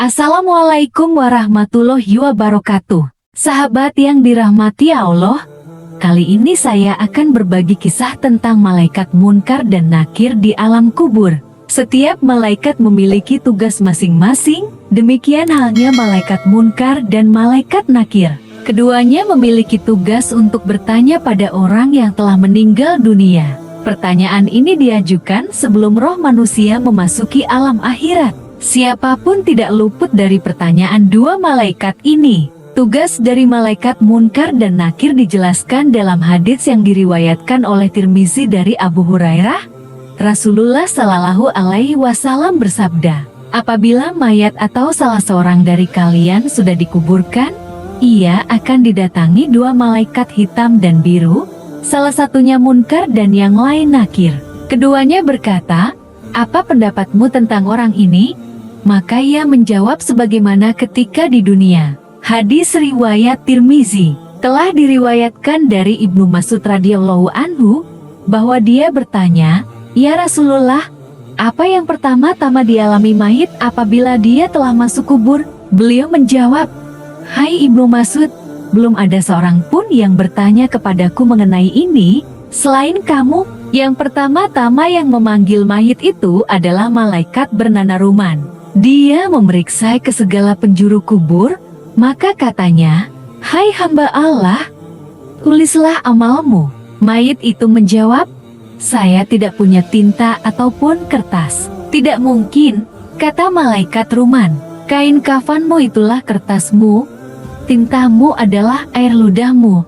Assalamualaikum warahmatullahi wabarakatuh. Sahabat yang dirahmati Allah, kali ini saya akan berbagi kisah tentang malaikat munkar dan nakir di alam kubur. Setiap malaikat memiliki tugas masing-masing, demikian halnya malaikat munkar dan malaikat nakir. Keduanya memiliki tugas untuk bertanya pada orang yang telah meninggal dunia. Pertanyaan ini diajukan sebelum roh manusia memasuki alam akhirat. Siapapun tidak luput dari pertanyaan dua malaikat ini. Tugas dari malaikat munkar dan nakir dijelaskan dalam hadits yang diriwayatkan oleh Tirmizi dari Abu Hurairah. Rasulullah Shallallahu Alaihi Wasallam bersabda, apabila mayat atau salah seorang dari kalian sudah dikuburkan, ia akan didatangi dua malaikat hitam dan biru, salah satunya munkar dan yang lain nakir. Keduanya berkata, apa pendapatmu tentang orang ini? Maka ia menjawab sebagaimana ketika di dunia. Hadis riwayat Tirmizi. Telah diriwayatkan dari Ibnu Mas'ud radhiyallahu anhu bahwa dia bertanya, "Ya Rasulullah, apa yang pertama-tama dialami mayit apabila dia telah masuk kubur?" Beliau menjawab, "Hai Ibnu Mas'ud, belum ada seorang pun yang bertanya kepadaku mengenai ini selain kamu. Yang pertama-tama yang memanggil mayit itu adalah malaikat bernama Ruman. Dia memeriksa ke segala penjuru kubur, maka katanya, 'Hai hamba Allah, tulislah amalmu.' Mayit itu menjawab, 'Saya tidak punya tinta ataupun kertas.' 'Tidak mungkin,' kata malaikat Ruman. 'Kain kafanmu itulah kertasmu, tintamu adalah air ludahmu,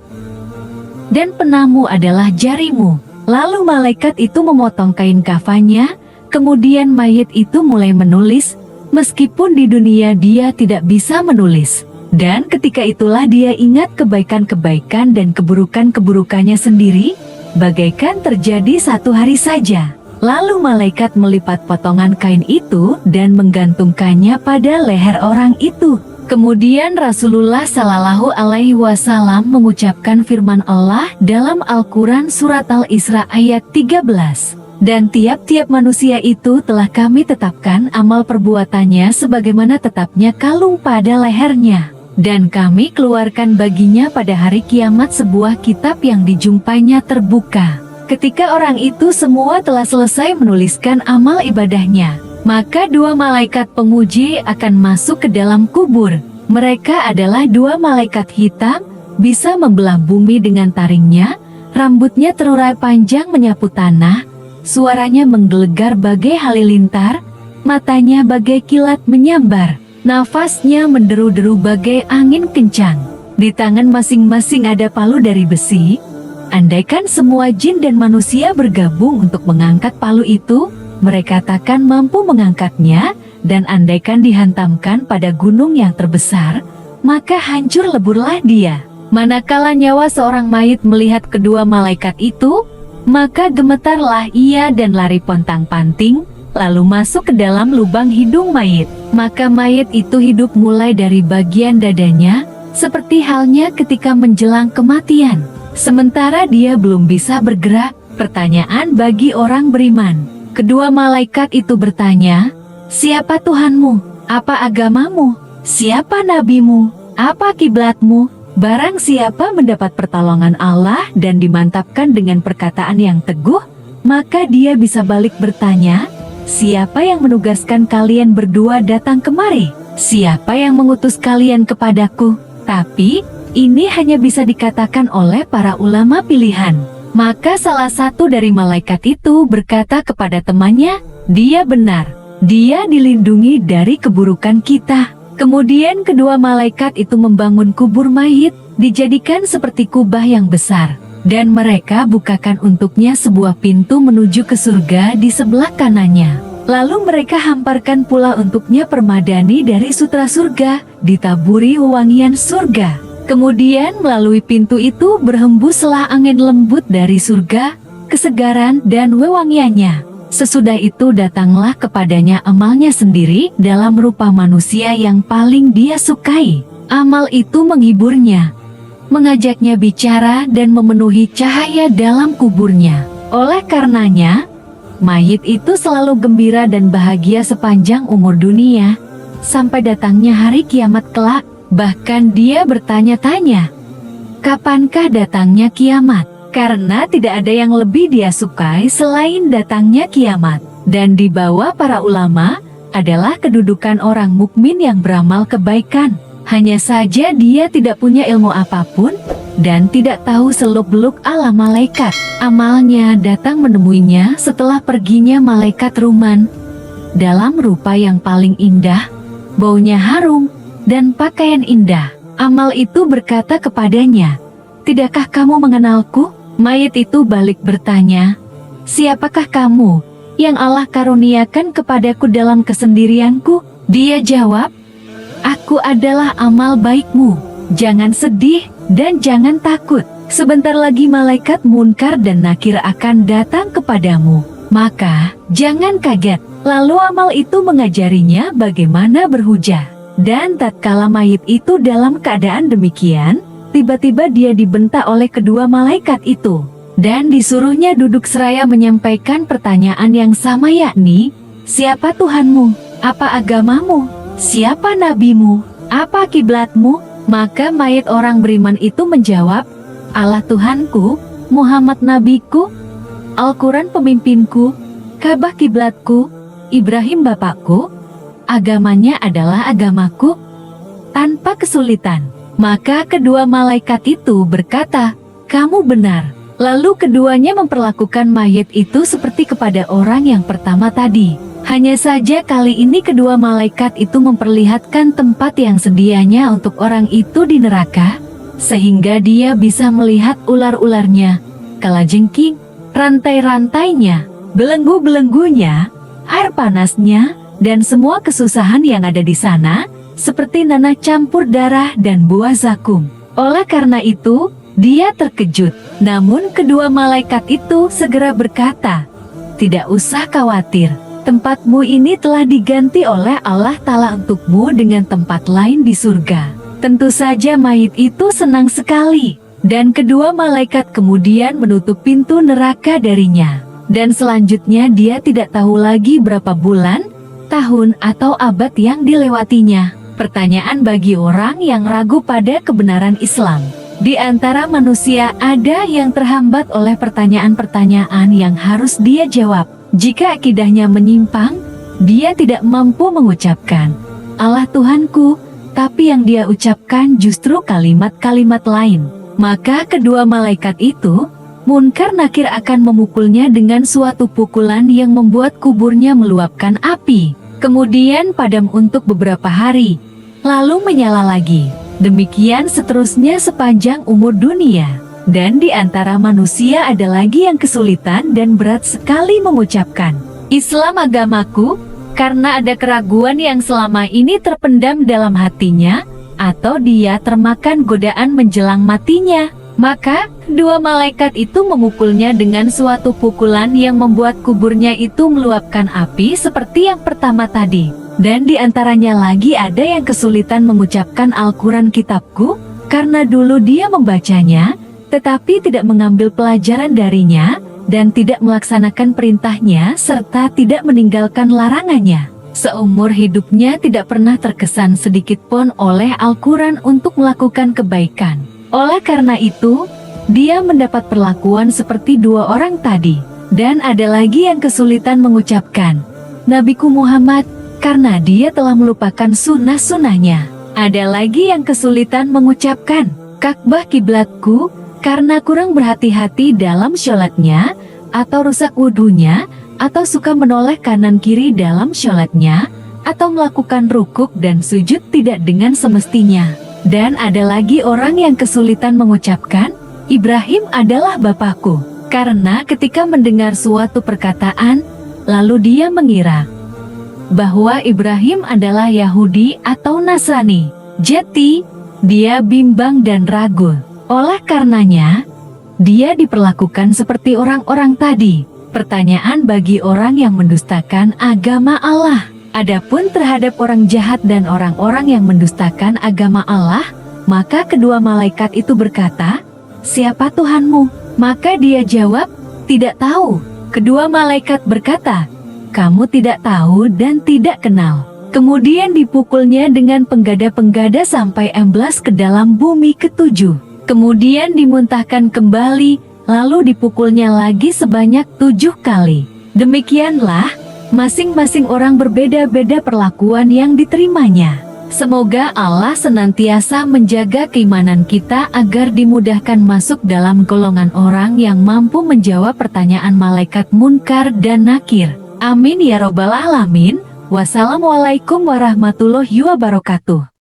dan penamu adalah jarimu.' Lalu malaikat itu memotong kain kafannya, kemudian mayit itu mulai menulis, meskipun di dunia dia tidak bisa menulis. Dan ketika itulah dia ingat kebaikan-kebaikan dan keburukan-keburukannya sendiri, bagaikan terjadi satu hari saja. Lalu malaikat melipat potongan kain itu dan menggantungkannya pada leher orang itu. Kemudian Rasulullah Shallallahu Alaihi Wasallam mengucapkan firman Allah dalam Al-Quran Surat Al-Isra ayat 13. Dan tiap-tiap manusia itu telah kami tetapkan amal perbuatannya sebagaimana tetapnya kalung pada lehernya. Dan kami keluarkan baginya pada hari kiamat sebuah kitab yang dijumpainya terbuka. Ketika orang itu semua telah selesai menuliskan amal ibadahnya, maka dua malaikat penguji akan masuk ke dalam kubur. Mereka adalah dua malaikat hitam, bisa membelah bumi dengan taringnya, rambutnya terurai panjang menyapu tanah, suaranya menggelegar bagai halilintar, matanya bagai kilat menyambar, nafasnya menderu-deru bagai angin kencang. Di tangan masing-masing ada palu dari besi. Andaikan semua jin dan manusia bergabung untuk mengangkat palu itu, mereka takkan mampu mengangkatnya, dan andaikan dihantamkan pada gunung yang terbesar, maka hancur leburlah dia. Manakala nyawa seorang mayit melihat kedua malaikat itu, maka gemetarlah ia dan lari pontang-panting, lalu masuk ke dalam lubang hidung mayit. Maka mayit itu hidup mulai dari bagian dadanya, seperti halnya ketika menjelang kematian. Sementara dia belum bisa bergerak. Pertanyaan bagi orang beriman. Kedua malaikat itu bertanya, siapa Tuhanmu? Apa agamamu? Siapa nabimu? Apa kiblatmu? Barang siapa mendapat pertolongan Allah dan dimantapkan dengan perkataan yang teguh, maka dia bisa balik bertanya, siapa yang menugaskan kalian berdua datang kemari? Siapa yang mengutus kalian kepadaku? Tapi, ini hanya bisa dikatakan oleh para ulama pilihan. Maka salah satu dari malaikat itu berkata kepada temannya, dia benar, dia dilindungi dari keburukan kita. Kemudian kedua malaikat itu membangun kubur mayit, dijadikan seperti kubah yang besar. Dan mereka bukakan untuknya sebuah pintu menuju ke surga di sebelah kanannya. Lalu mereka hamparkan pula untuknya permadani dari sutra surga, ditaburi wewangian surga. Kemudian melalui pintu itu berhembuslah angin lembut dari surga, kesegaran dan wewangiannya. Sesudah itu datanglah kepadanya amalnya sendiri dalam rupa manusia yang paling dia sukai. Amal itu menghiburnya, mengajaknya bicara dan memenuhi cahaya dalam kuburnya. Oleh karenanya, mayit itu selalu gembira dan bahagia sepanjang umur dunia. sampai datangnya hari kiamat kelak. Bahkan dia bertanya-tanya, kapankah datangnya kiamat? Karena tidak ada yang lebih dia sukai selain datangnya kiamat. Dan di bawah para ulama adalah kedudukan orang mukmin yang beramal kebaikan. Hanya saja dia tidak punya ilmu apapun dan tidak tahu seluk-beluk alam malaikat. Amalnya datang menemuinya setelah perginya malaikat Ruman dalam rupa yang paling indah, baunya harum, dan pakaian indah. Amal itu berkata kepadanya, "Tidakkah kamu mengenalku?" Mayit itu balik bertanya, "Siapakah kamu yang Allah karuniakan kepadaku dalam kesendirianku?" Dia jawab, "Aku adalah amal baikmu. Jangan sedih dan jangan takut. Sebentar lagi malaikat Munkar dan Nakir akan datang kepadamu. Maka jangan kaget." Lalu amal itu mengajarinya bagaimana berhujah. Dan tatkala mayit itu dalam keadaan demikian, tiba-tiba dia dibentak oleh kedua malaikat itu. Dan disuruhnya duduk seraya menyampaikan pertanyaan yang sama, yakni, "Siapa Tuhanmu? Apa agamamu? Siapa nabimu? Apa kiblatmu?" Maka mayit orang beriman itu menjawab, "Allah Tuhanku, Muhammad nabiku, Al-Quran pemimpinku, Ka'bah kiblatku, Ibrahim bapakku, agamanya adalah agamaku." Tanpa kesulitan, maka kedua malaikat itu berkata, "Kamu benar." Lalu keduanya memperlakukan mayit itu seperti kepada orang yang pertama tadi. Hanya saja kali ini kedua malaikat itu memperlihatkan tempat yang sedianya untuk orang itu di neraka, sehingga dia bisa melihat ular-ularnya, kalajengking, rantai-rantainya, belenggu-belenggunya, air panasnya, dan semua kesusahan yang ada di sana, seperti nanah campur darah dan buah zakum. Oleh karena itu, dia terkejut. Namun kedua malaikat itu segera berkata, "Tidak usah khawatir, tempatmu ini telah diganti oleh Allah Ta'ala untukmu dengan tempat lain di surga." Tentu saja mayit itu senang sekali, dan kedua malaikat kemudian menutup pintu neraka darinya. Dan selanjutnya dia tidak tahu lagi berapa bulan, tahun atau abad yang dilewatinya. Pertanyaan bagi orang yang ragu pada kebenaran Islam. Di antara manusia ada yang terhambat oleh pertanyaan-pertanyaan yang harus dia jawab. Jika akidahnya menyimpang, dia tidak mampu mengucapkan, "Allah Tuhanku," tapi yang dia ucapkan justru kalimat-kalimat lain. Maka kedua malaikat itu, Munkar Nakir, akan memukulnya dengan suatu pukulan yang membuat kuburnya meluapkan api. Kemudian padam untuk beberapa hari, lalu menyala lagi. Demikian seterusnya sepanjang umur dunia. Dan di antara manusia ada lagi yang kesulitan dan berat sekali mengucapkan, "Islam agamaku," karena ada keraguan yang selama ini terpendam dalam hatinya, atau dia termakan godaan menjelang matinya. Maka, dua malaikat itu memukulnya dengan suatu pukulan yang membuat kuburnya itu meluapkan api seperti yang pertama tadi. Dan di antaranya lagi ada yang kesulitan mengucapkan Al-Quran kitabku, karena dulu dia membacanya, tetapi tidak mengambil pelajaran darinya, dan tidak melaksanakan perintahnya, serta tidak meninggalkan larangannya. Seumur hidupnya tidak pernah terkesan sedikit pun oleh Al-Quran untuk melakukan kebaikan. Oleh karena itu, dia mendapat perlakuan seperti dua orang tadi. Dan ada lagi yang kesulitan mengucapkan, "Nabiku Muhammad," karena dia telah melupakan sunnah-sunnahnya. Ada lagi yang kesulitan mengucapkan, "Ka'bah kiblatku," karena kurang berhati-hati dalam sholatnya, atau rusak wudhunya, atau suka menoleh kanan kiri dalam sholatnya, atau melakukan rukuk dan sujud tidak dengan semestinya. Dan ada lagi orang yang kesulitan mengucapkan, "Ibrahim adalah bapakku," karena ketika mendengar suatu perkataan, lalu dia mengira bahwa Ibrahim adalah Yahudi atau Nasrani. Jadi, dia bimbang dan ragu. Oleh karenanya, dia diperlakukan seperti orang-orang tadi. Pertanyaan bagi orang yang mendustakan agama Allah. Adapun terhadap orang jahat dan orang-orang yang mendustakan agama Allah, maka kedua malaikat itu berkata, "Siapa Tuhanmu?" Maka dia jawab, "Tidak tahu." Kedua malaikat berkata, "Kamu tidak tahu dan tidak kenal. Kemudian dipukulnya dengan penggada-penggada sampai emblas ke dalam bumi ketujuh. Kemudian dimuntahkan kembali, lalu dipukulnya lagi sebanyak 7 kali. Demikianlah, masing-masing orang berbeda-beda perlakuan yang diterimanya. Semoga Allah senantiasa menjaga keimanan kita agar dimudahkan masuk dalam golongan orang yang mampu menjawab pertanyaan malaikat Munkar dan Nakir. Amin ya robbal alamin. Wassalamualaikum warahmatullahi wabarakatuh.